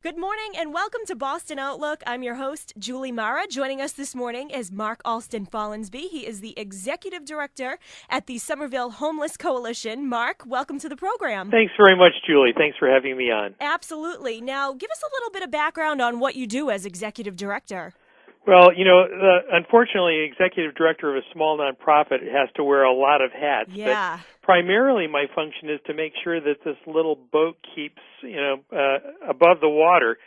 Good morning and welcome to Boston Outlook. I'm your host, Julie Mara. Joining us this morning is Mark Alston Follansbee. He is the Executive Director at the Somerville Homeless Coalition. Mark, welcome to the program. Thanks very much, Julie. Thanks for having me on. Absolutely. Now, give us a little bit of background on what you do as Executive Director. Well, unfortunately, Executive Director of a small nonprofit has to wear a lot of hats. Yeah. But primarily, my function is to make sure that this little boat keeps, above the water.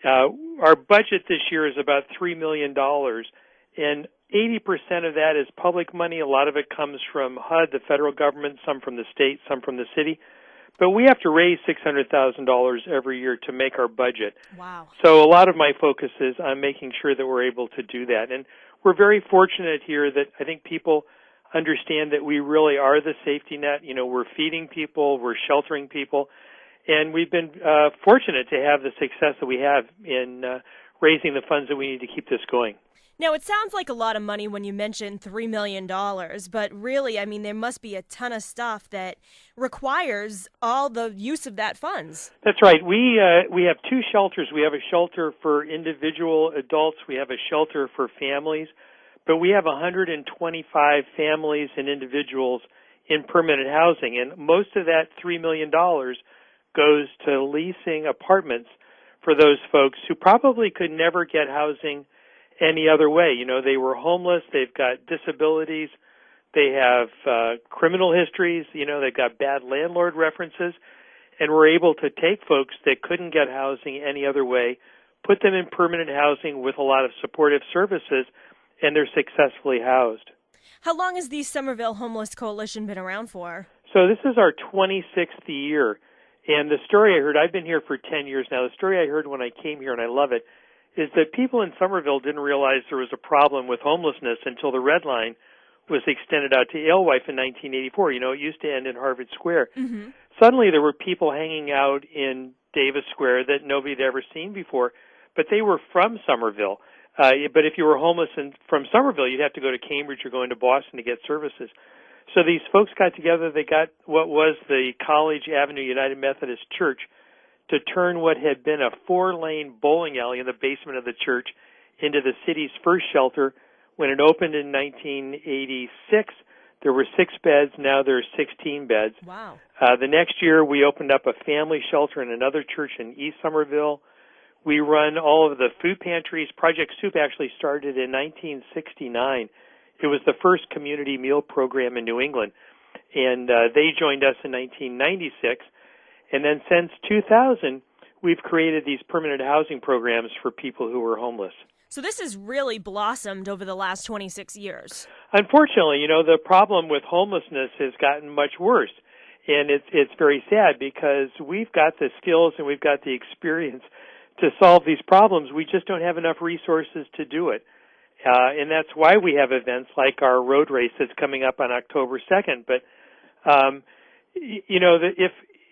Our budget this year is about $3 million, and 80% of that is public money. A lot of it comes from HUD, the federal government, some from the state, some from the city. But we have to raise $600,000 every year to make our budget. Wow. So a lot of my focus is on making sure that we're able to do that. And we're very fortunate here that I think people understand that we really are the safety net. We're feeding people, we're sheltering people, and we've been fortunate to have the success that we have in raising the funds that we need to keep this going. Now, it sounds like a lot of money when you mention $3 million, but really, there must be a ton of stuff that requires all the use of that funds. That's right. We have two shelters. We have a shelter for individual adults. We have a shelter for families, but we have 125 families and individuals in permanent housing, and most of that $3 million goes to leasing apartments for those folks who probably could never get housing any other way. They were homeless, they've got disabilities, they have criminal histories, they've got bad landlord references, and we're able to take folks that couldn't get housing any other way, put them in permanent housing with a lot of supportive services, and they're successfully housed. How long has the Somerville Homeless Coalition been around for? So this is our 26th year, and the story I heard, I've been here for 10 years now, the story I heard when I came here, and I love it, is that people in Somerville didn't realize there was a problem with homelessness until the Red Line was extended out to Alewife in 1984. It used to end in Harvard Square. Mm-hmm. Suddenly there were people hanging out in Davis Square that nobody had ever seen before, but they were from Somerville. But if you were homeless from Somerville, you'd have to go to Cambridge or go into Boston to get services. So these folks got together. They got what was the College Avenue United Methodist Church to turn what had been a 4-lane bowling alley in the basement of the church into the city's first shelter. When it opened in 1986, there were 6 beds. Now there are 16 beds. Wow. The next year, we opened up a family shelter in another church in East Somerville. We run all of the food pantries. Project Soup actually started in 1969. It was the first community meal program in New England, and they joined us in 1996. And then since 2000, we've created these permanent housing programs for people who are homeless. So this has really blossomed over the last 26 years. Unfortunately, the problem with homelessness has gotten much worse. And it's very sad because we've got the skills and we've got the experience to solve these problems. We just don't have enough resources to do it. And that's why we have events like our road race that's coming up on October 2nd. But,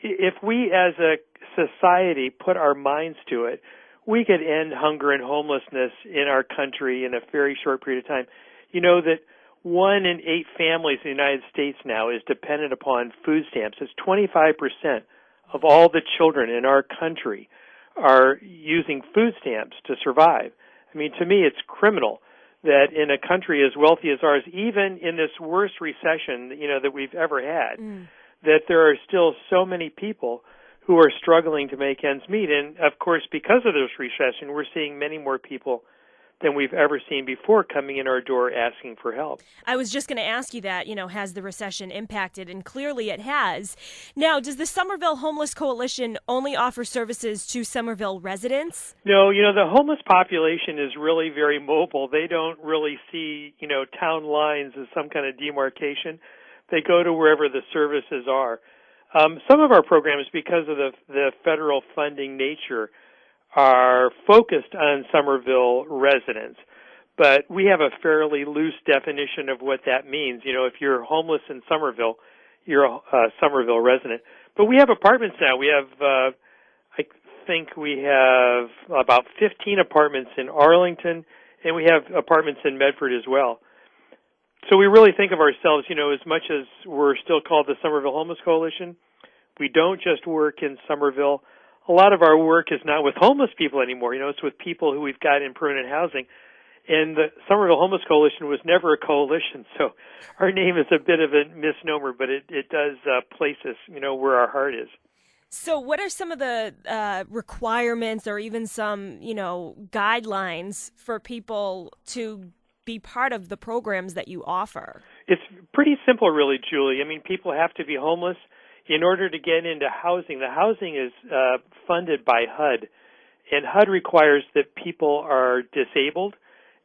if we as a society put our minds to it, we could end hunger and homelessness in our country in a very short period of time. That 1 in 8 families in the United States now is dependent upon food stamps. It's 25% of all the children in our country are using food stamps to survive. To me, it's criminal that in a country as wealthy as ours, even in this worst recession, that we've ever had, that there are still so many people who are struggling to make ends meet. And, of course, because of this recession, we're seeing many more people than we've ever seen before coming in our door asking for help. I was just going to ask you that, has the recession impacted? And clearly it has. Now, does the Somerville Homeless Coalition only offer services to Somerville residents? No, the homeless population is really very mobile. They don't really see, town lines as some kind of demarcation. They go to wherever the services are. Some of our programs, because of the federal funding nature, are focused on Somerville residents. But we have a fairly loose definition of what that means. If you're homeless in Somerville, you're a Somerville resident. But we have apartments now. We have, I think we have about 15 apartments in Arlington, and we have apartments in Medford as well. So we really think of ourselves, as much as we're still called the Somerville Homeless Coalition, we don't just work in Somerville. a lot of our work is not with homeless people anymore. It's with people who we've got in permanent housing. And the Somerville Homeless Coalition was never a coalition, so our name is a bit of a misnomer, but it does place us, where our heart is. So what are some of the requirements or even some, guidelines for people to be part of the programs that you offer? It's pretty simple, really, Julie. I mean, people have to be homeless in order to get into housing. The housing is funded by HUD, and HUD requires that people are disabled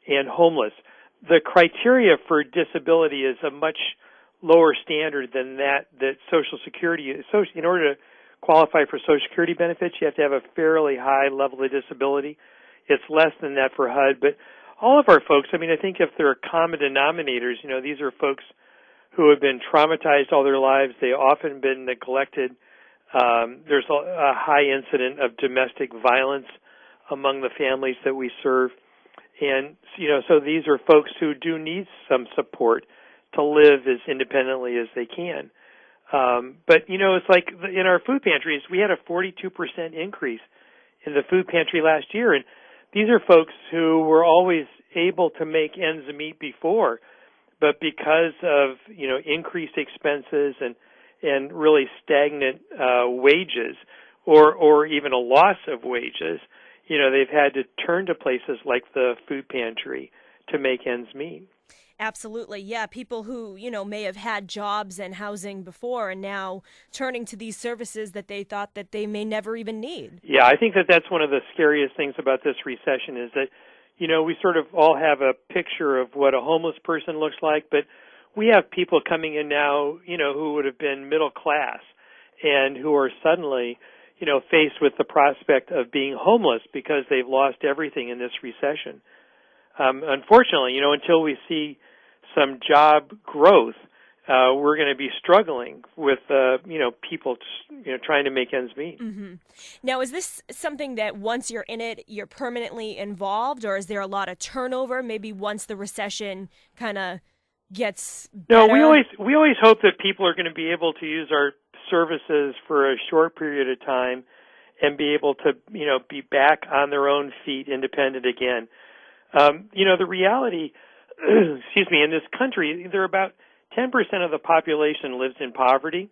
and homeless. The criteria for disability is a much lower standard than that Social Security. In order to qualify for Social Security benefits, you have to have a fairly high level of disability. It's less than that for HUD, but all of our folks, I think if there are common denominators, these are folks who have been traumatized all their lives. They've often been neglected. There's a high incident of domestic violence among the families that we serve. And, so these are folks who do need some support to live as independently as they can. But, it's like in our food pantries, we had a 42% increase in the food pantry last year. And these are folks who were always able to make ends meet before, but because of, increased expenses and really stagnant wages or even a loss of wages, they've had to turn to places like the food pantry to make ends meet. Absolutely. Yeah. People who, may have had jobs and housing before and now turning to these services that they thought that they may never even need. Yeah, I think that's one of the scariest things about this recession is that, we sort of all have a picture of what a homeless person looks like, but we have people coming in now, who would have been middle class and who are suddenly, faced with the prospect of being homeless because they've lost everything in this recession. Unfortunately, until we see some job growth, we're going to be struggling with, people, trying to make ends meet. Mm-hmm. Now, is this something that once you're in it, you're permanently involved, or is there a lot of turnover? Maybe once the recession kind of gets better? No, we always hope that people are going to be able to use our services for a short period of time and be able to, be back on their own feet, independent again. The reality, in this country, there are about 10% of the population lives in poverty,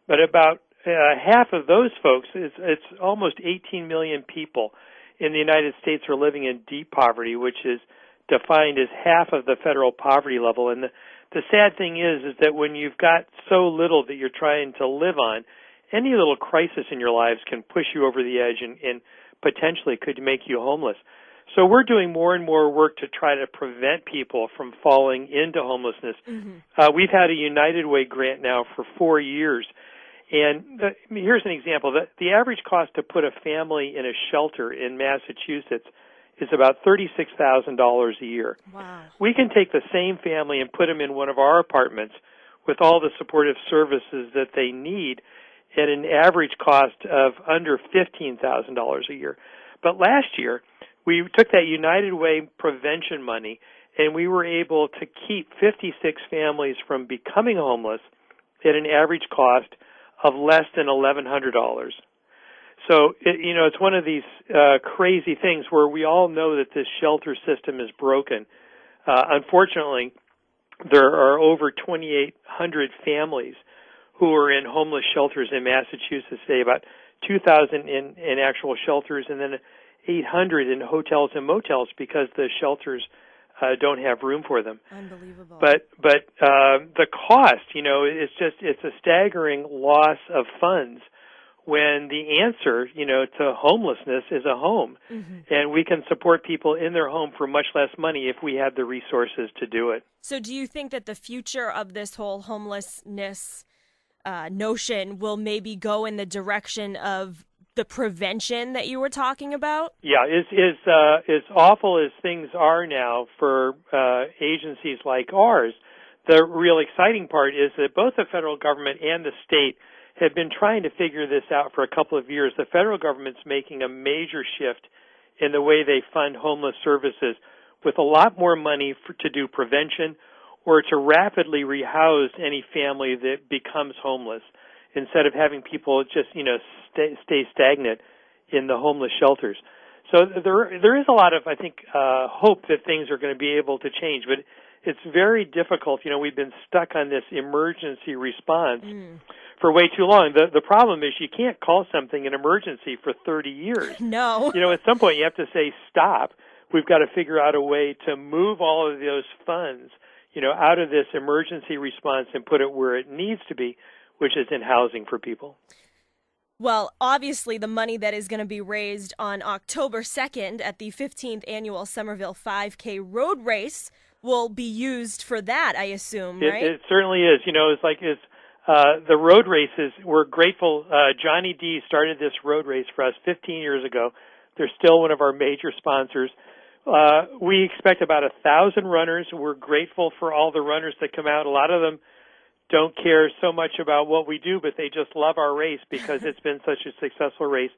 but about half of those folks, it's almost 18 million people in the United States are living in deep poverty, which is defined as half of the federal poverty level. And the sad thing is that when you've got so little that you're trying to live on, any little crisis in your lives can push you over the edge and potentially could make you homeless. So we're doing more and more work to try to prevent people from falling into homelessness. Mm-hmm. We've had a United Way grant now for 4 years. And here's an example. The average cost to put a family in a shelter in Massachusetts is about $36,000 a year. Wow. We can take the same family and put them in one of our apartments with all the supportive services that they need at an average cost of under $15,000 a year. But last year, we took that United Way prevention money, and we were able to keep 56 families from becoming homeless at an average cost of less than $1,100. So, it's one of these crazy things where we all know that this shelter system is broken. Unfortunately, there are over 2,800 families who are in homeless shelters in Massachusetts today, about 2,000 in actual shelters, and then 800 in hotels and motels because the shelters don't have room for them. Unbelievable. But the cost, it's a staggering loss of funds when the answer, to homelessness is a home. Mm-hmm. And we can support people in their home for much less money if we have the resources to do it. So do you think that the future of this whole homelessness notion will maybe go in the direction of the prevention that you were talking about? Yeah, as awful as things are now for agencies like ours, the real exciting part is that both the federal government and the state have been trying to figure this out for a couple of years. The federal government's making a major shift in the way they fund homeless services with a lot more money to do prevention or to rapidly rehouse any family that becomes homeless instead of having people just, stay stagnant in the homeless shelters. So there is a lot of, I think, hope that things are going to be able to change, but it's very difficult. We've been stuck on this emergency response for way too long. The problem is you can't call something an emergency for 30 years. No. At some point you have to say stop. We've got to figure out a way to move all of those funds, out of this emergency response and put it where it needs to be, which is in housing for people. Well, obviously the money that is going to be raised on October 2nd at the 15th annual Somerville 5K road race will be used for that, I assume, right? It certainly is. The road races, we're grateful. Johnny D started this road race for us 15 years ago. They're still one of our major sponsors. We expect about 1,000 runners. We're grateful for all the runners that come out. A lot of them don't care so much about what we do, but they just love our race because it's been such a successful race.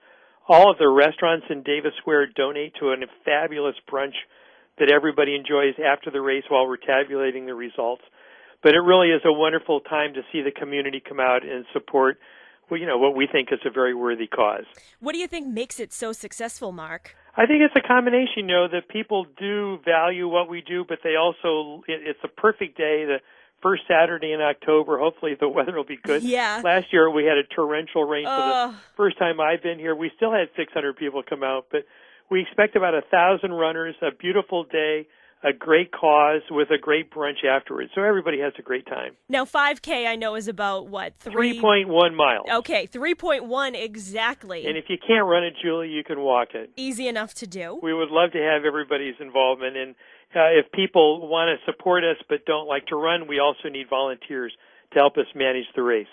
All of the restaurants in Davis Square donate to a fabulous brunch that everybody enjoys after the race while we're tabulating the results. But it really is a wonderful time to see the community come out and support, what we think is a very worthy cause. What do you think makes it so successful, Mark? I think it's a combination, that people do value what we do, but they also, it's a perfect day, the first Saturday in October. Hopefully the weather will be good. Yeah. Last year we had a torrential rain for the first time I've been here. We still had 600 people come out, but we expect about 1,000 runners, a beautiful day, a great cause with a great brunch afterwards. So everybody has a great time. Now, 5K, I know, is about, 3.1 miles. Okay, 3.1 exactly. And if you can't run it, Julie, you can walk it. Easy enough to do. We would love to have everybody's involvement. And if people want to support us but don't like to run, we also need volunteers to help us manage the race.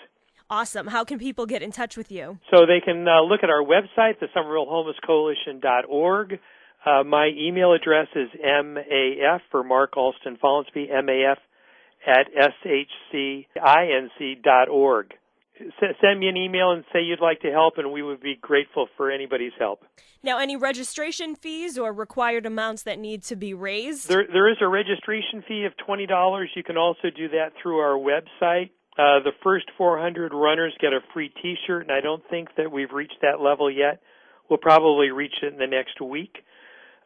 Awesome. How can people get in touch with you? So they can look at our website, the SomervilleHomelessCoalition.org. My email address is MAF for Mark Alston Follansbee, MAF@SHCINC.org. Send me an email and say you'd like to help, and we would be grateful for anybody's help. Now, any registration fees or required amounts that need to be raised? There is a registration fee of $20. You can also do that through our website. The first 400 runners get a free T-shirt, and I don't think that we've reached that level yet. We'll probably reach it in the next week.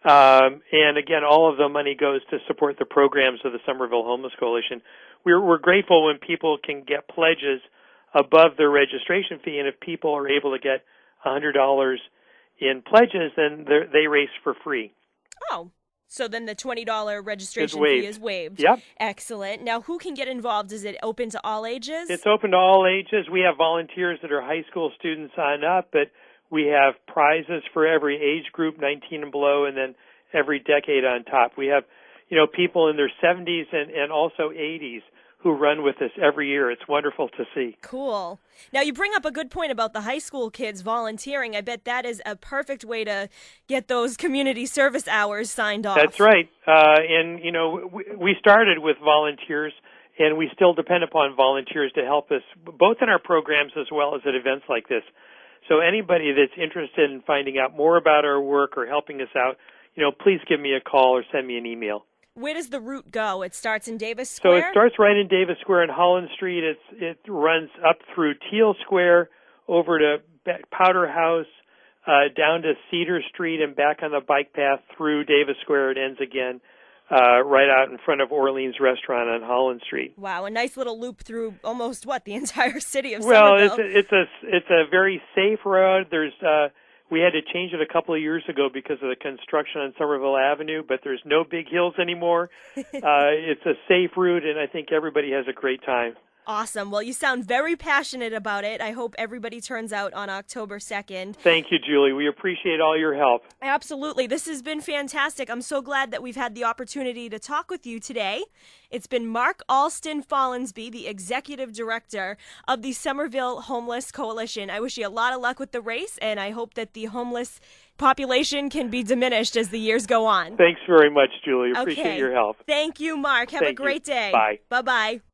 And again, all of the money goes to support the programs of the Somerville Homeless Coalition. We're grateful when people can get pledges above their registration fee, and if people are able to get $100 in pledges, then they race for free. Oh, so then the $20 registration fee is waived. Yep. Excellent. Now, who can get involved? Is it open to all ages? It's open to all ages. We have volunteers that are high school students on up, but we have prizes for every age group, 19 and below, and then every decade on top. We have, people in their 70s and also 80s who run with us every year. It's wonderful to see. Cool. Now, you bring up a good point about the high school kids volunteering. I bet that is a perfect way to get those community service hours signed off. That's right. And, we started with volunteers, and we still depend upon volunteers to help us, both in our programs as well as at events like this. So anybody that's interested in finding out more about our work or helping us out, please give me a call or send me an email. Where does the route go? It starts in Davis Square? So it starts right in Davis Square in Holland Street. It runs up through Teal Square, over to Powder House, down to Cedar Street, and back on the bike path through Davis Square. It ends again right out in front of Orleans Restaurant on Holland Street. Wow, a nice little loop through almost the entire city of Somerville. Well, it's a very safe road. We had to change it a couple of years ago because of the construction on Somerville Avenue, but there's no big hills anymore. It's a safe route, and I think everybody has a great time. Awesome. Well, you sound very passionate about it. I hope everybody turns out on October 2nd. Thank you, Julie. We appreciate all your help. Absolutely. This has been fantastic. I'm so glad that we've had the opportunity to talk with you today. It's been Mark Alston Follansbee, the Executive Director of the Somerville Homeless Coalition. I wish you a lot of luck with the race, and I hope that the homeless population can be diminished as the years go on. Thanks very much, Julie. Appreciate your help. Thank you, Mark. Have a great day. Bye. Bye-bye.